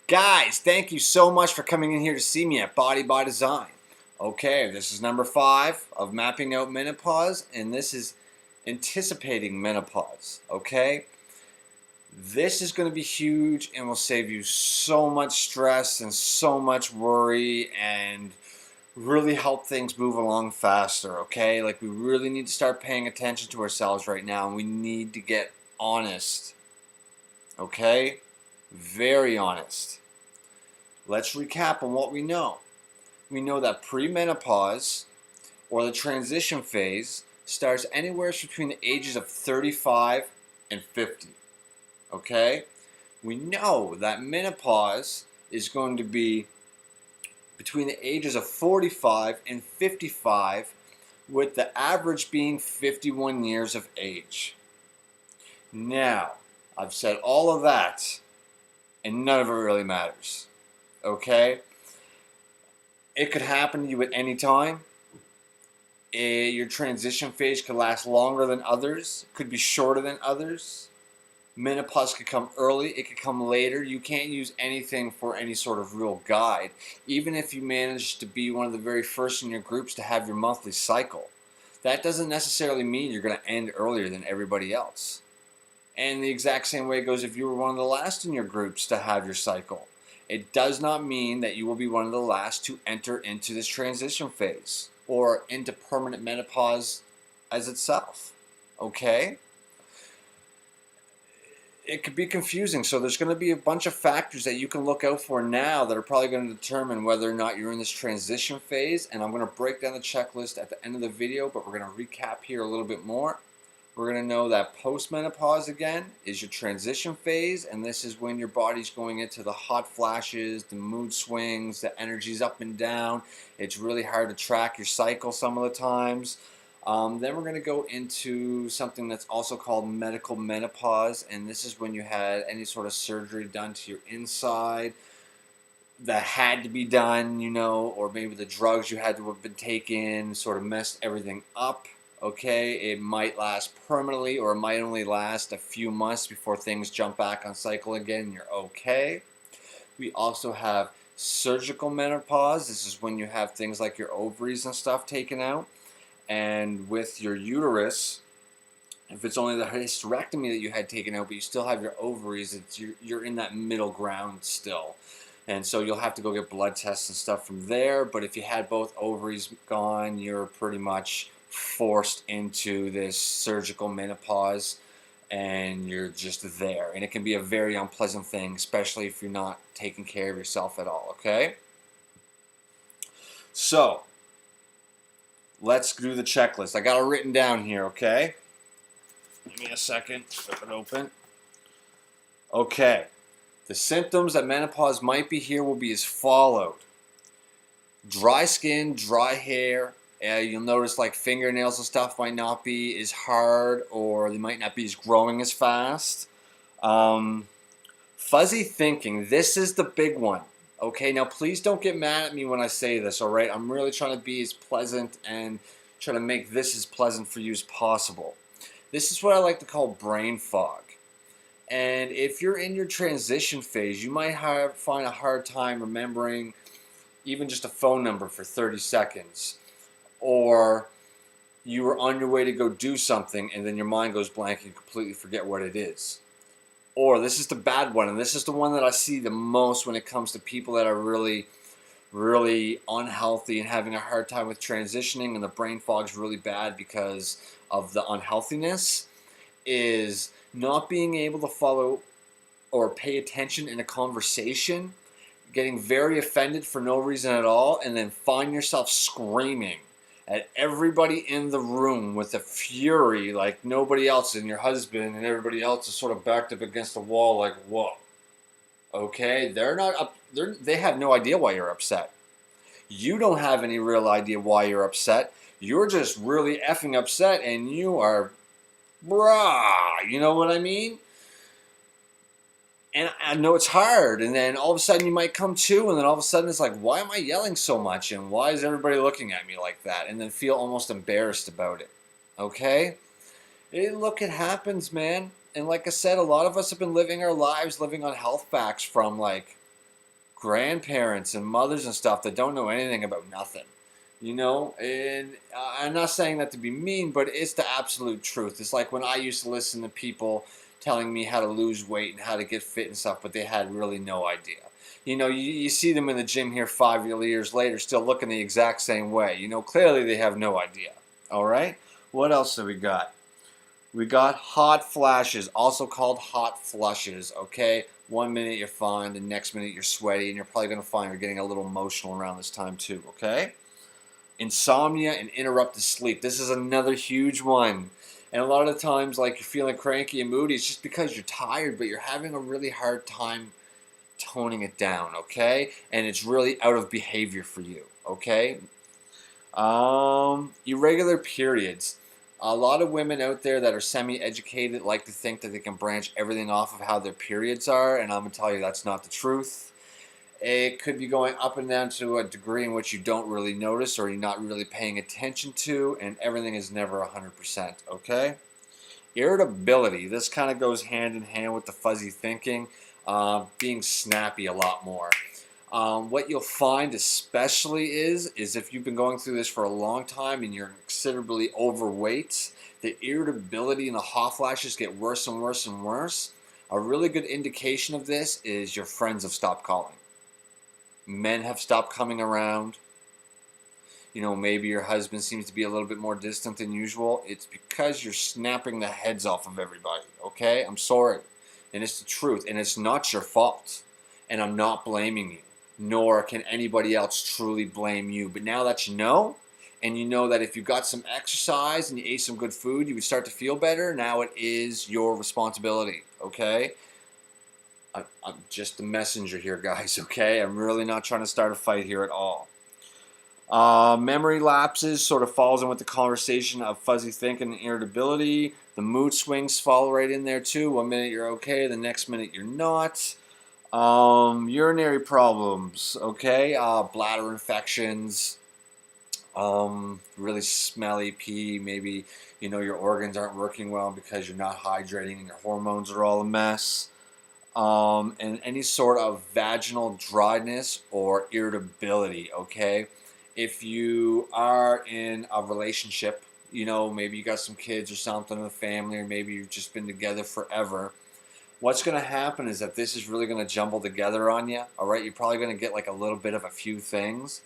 Guys, thank you so much for coming in here to see me at Body by Design. Okay, this is number 5 of mapping out menopause, and this is anticipating menopause. Okay, this is going to be huge and will save you so much stress and so much worry and really help things move along faster. Okay, like we really need to start paying attention to ourselves right now, and we need to get honest. Okay, very honest. Let's recap on what we know. We know that premenopause, or the transition phase, starts anywhere between the ages of 35 and 50. Okay? We know that menopause is going to be between the ages of 45 and 55, with the average being 51 years of age. Now, I've said all of that, and none of it really matters. Okay? It could happen to you at any time. Your transition phase could last longer than others, could be shorter than others. Menopause could come early, it could come later. You can't use anything for any sort of real guide, even if you manage to be one of the very first in your groups to have your monthly cycle. That doesn't necessarily mean you're going to end earlier than everybody else. And the exact same way goes if you were one of the last in your groups to have your cycle. It does not mean that you will be one of the last to enter into this transition phase or into permanent menopause as itself. Okay? It could be confusing, so there's going to be a bunch of factors that you can look out for now that are probably going to determine whether or not you're in this transition phase, and I'm going to break down the checklist at the end of the video, but we're going to recap here a little bit more. We're going to know that postmenopause, again, is your transition phase, and this is when your body's going into the hot flashes, the mood swings, the energy's up and down. It's really hard to track your cycle some of the times. Then we're going to go into something that's also called medical menopause, and this is when you had any sort of surgery done to your inside that had to be done, or maybe the drugs you had to have been taken sort of messed everything up. Okay, it might last permanently, or it might only last a few months before things jump back on cycle again and you're okay. We also have surgical menopause. This is when you have things like your ovaries and stuff taken out. And with your uterus, if it's only the hysterectomy that you had taken out, but you still have your ovaries, you're in that middle ground still. And so you'll have to go get blood tests and stuff from there. But if you had both ovaries gone, you're pretty much forced into this surgical menopause, and you're just there. And it can be a very unpleasant thing, especially if you're not taking care of yourself at all, okay? So, let's do the checklist. I got it written down here, okay? Give me a second, flip it open. Okay, the symptoms that menopause might be here will be as followed. Dry skin, dry hair. You'll notice like fingernails and stuff might not be as hard, or they might not be as growing as fast. Fuzzy thinking, this is the big one. Okay, now please don't get mad at me when I say this, all right? I'm really trying to be as pleasant and trying to make this as pleasant for you as possible. This is what I like to call brain fog. And if you're in your transition phase, you might find a hard time remembering even just a phone number for 30 seconds. Or you were on your way to go do something and then your mind goes blank and you completely forget what it is. Or this is the bad one, and this is the one that I see the most when it comes to people that are really, really unhealthy and having a hard time with transitioning, and the brain fog's really bad because of the unhealthiness, is not being able to follow or pay attention in a conversation, getting very offended for no reason at all, and then find yourself screaming at everybody in the room with a fury like nobody else, and your husband and everybody else is sort of backed up against the wall like, whoa. Okay, they have no idea why you're upset. You don't have any real idea why you're upset. You're just really effing upset, and you are, brah, you know what I mean? And I know it's hard, and then all of a sudden you might come to, and then all of a sudden it's like, why am I yelling so much, and why is everybody looking at me like that? And then feel almost embarrassed about it, okay? Look, it happens, man. And like I said, a lot of us have been living our lives living on health facts from like grandparents and mothers and stuff that don't know anything about nothing. And I'm not saying that to be mean, but it's the absolute truth. It's like when I used to listen to people telling me how to lose weight and how to get fit and stuff, but they had really no idea. You see them in the gym here 5 years later still looking the exact same way. Clearly they have no idea. All right? What else do we got? We got hot flashes, also called hot flushes, okay? 1 minute you're fine, the next minute you're sweaty, and you're probably going to find you're getting a little emotional around this time too, okay? Insomnia and interrupted sleep. This is another huge one. And a lot of the times, like, you're feeling cranky and moody, it's just because you're tired, but you're having a really hard time toning it down, okay? And it's really out of behavior for you, okay? Irregular periods. A lot of women out there that are semi-educated like to think that they can branch everything off of how their periods are, and I'm going to tell you that's not the truth. It could be going up and down to a degree in which you don't really notice or you're not really paying attention to, and everything is never 100%, okay? Irritability. This kind of goes hand in hand with the fuzzy thinking, being snappy a lot more. What you'll find especially is if you've been going through this for a long time and you're considerably overweight, the irritability and the hot flashes get worse and worse and worse. A really good indication of this is your friends have stopped calling. Men have stopped coming around. Maybe your husband seems to be a little bit more distant than usual. It's because you're snapping the heads off of everybody, okay? I'm sorry. And it's the truth. And it's not your fault. And I'm not blaming you. Nor can anybody else truly blame you. But now that you know, and you know that if you got some exercise and you ate some good food, you would start to feel better, now it is your responsibility, okay? I'm just a messenger here, guys, okay? I'm really not trying to start a fight here at all. Memory lapses sort of falls in with the conversation of fuzzy thinking and irritability. The mood swings fall right in there too. 1 minute you're okay, the next minute you're not. Urinary problems, okay? Bladder infections, really smelly pee. Maybe, your organs aren't working well because you're not hydrating and your hormones are all a mess. And any sort of vaginal dryness or irritability, okay? If you are in a relationship, maybe you got some kids or something in the family, or maybe you've just been together forever, what's going to happen is that this is really going to jumble together on you, all right? You're probably going to get like a little bit of a few things,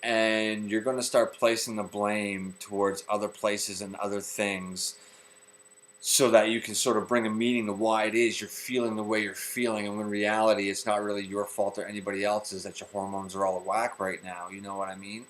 and you're going to start placing the blame towards other places and other things so that you can sort of bring a meaning to why it is you're feeling the way you're feeling, and when in reality it's not really your fault or anybody else's that your hormones are all out of whack right now, you know what I mean?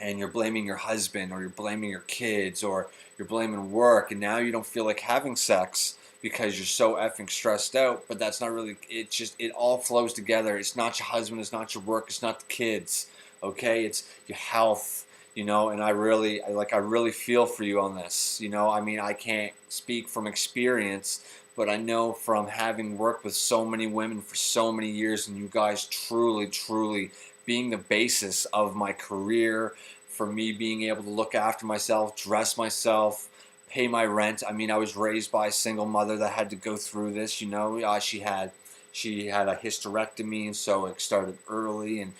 And you're blaming your husband, or you're blaming your kids, or you're blaming work, and now you don't feel like having sex because you're so effing stressed out. But that's not really, it all flows together. It's not your husband, it's not your work, it's not the kids, okay? It's your health. And I really feel for you on this. I mean, I can't speak from experience, but I know from having worked with so many women for so many years, and you guys truly, truly being the basis of my career, for me being able to look after myself, dress myself, pay my rent. I mean, I was raised by a single mother that had to go through this. She had a hysterectomy, and so it started early, and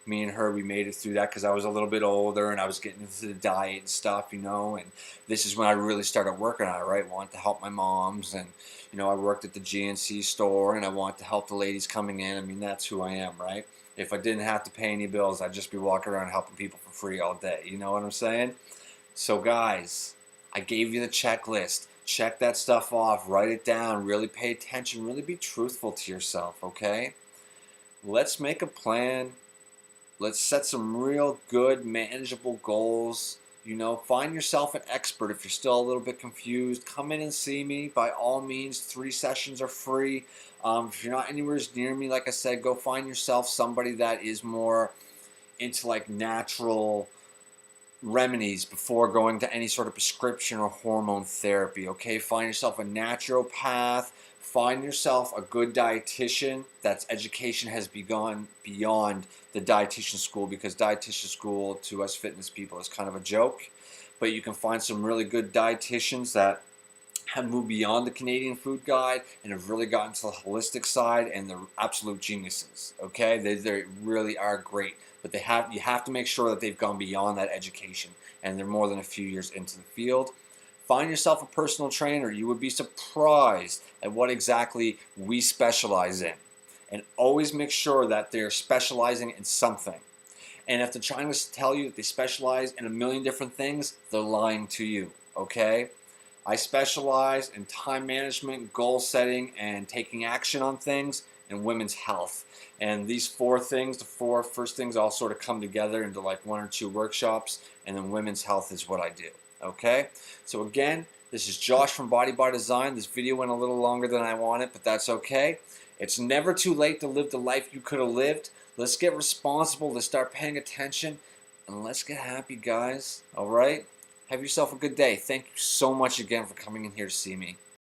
me and her, we made it through that because I was a little bit older and I was getting into the diet and stuff, and this is when I really started working on it, right? I wanted to help my moms, and I worked at the GNC store, and I wanted to help the ladies coming in. I mean, that's who I am, right? If I didn't have to pay any bills, I'd just be walking around helping people for free all day. You know what I'm saying? So guys, I gave you the checklist. Check that stuff off, write it down, really pay attention, really be truthful to yourself, okay? Let's make a plan. Let's set some real good, manageable goals. Find yourself an expert. If you're still a little bit confused, come in and see me. By all means, 3 sessions are free. If you're not anywhere near me, like I said, go find yourself somebody that is more into like natural remedies before going to any sort of prescription or hormone therapy, okay? Find yourself a naturopath. Find yourself a good dietitian that's education has begun beyond the dietitian school, because dietitian school to us fitness people is kind of a joke. But you can find some really good dietitians that have moved beyond the Canadian food guide and have really gotten to the holistic side, and they're absolute geniuses. Okay, they really are great, but you have to make sure that they've gone beyond that education and they're more than a few years into the field. Find yourself a personal trainer. You would be surprised at what exactly we specialize in, and always make sure that they're specializing in something. And if they're trying to tell you that they specialize in a million different things, they're lying to you. Okay? I specialize in time management, goal setting, and taking action on things, and women's health. And these four things, the four first things, all sort of come together into like 1 or 2 workshops, and then women's health is what I do. Okay? So again, this is Josh from Body by Design. This video went a little longer than I wanted, but that's okay. It's never too late to live the life you could have lived. Let's get responsible, let's start paying attention, and let's get happy, guys. All right? Have yourself a good day. Thank you so much again for coming in here to see me.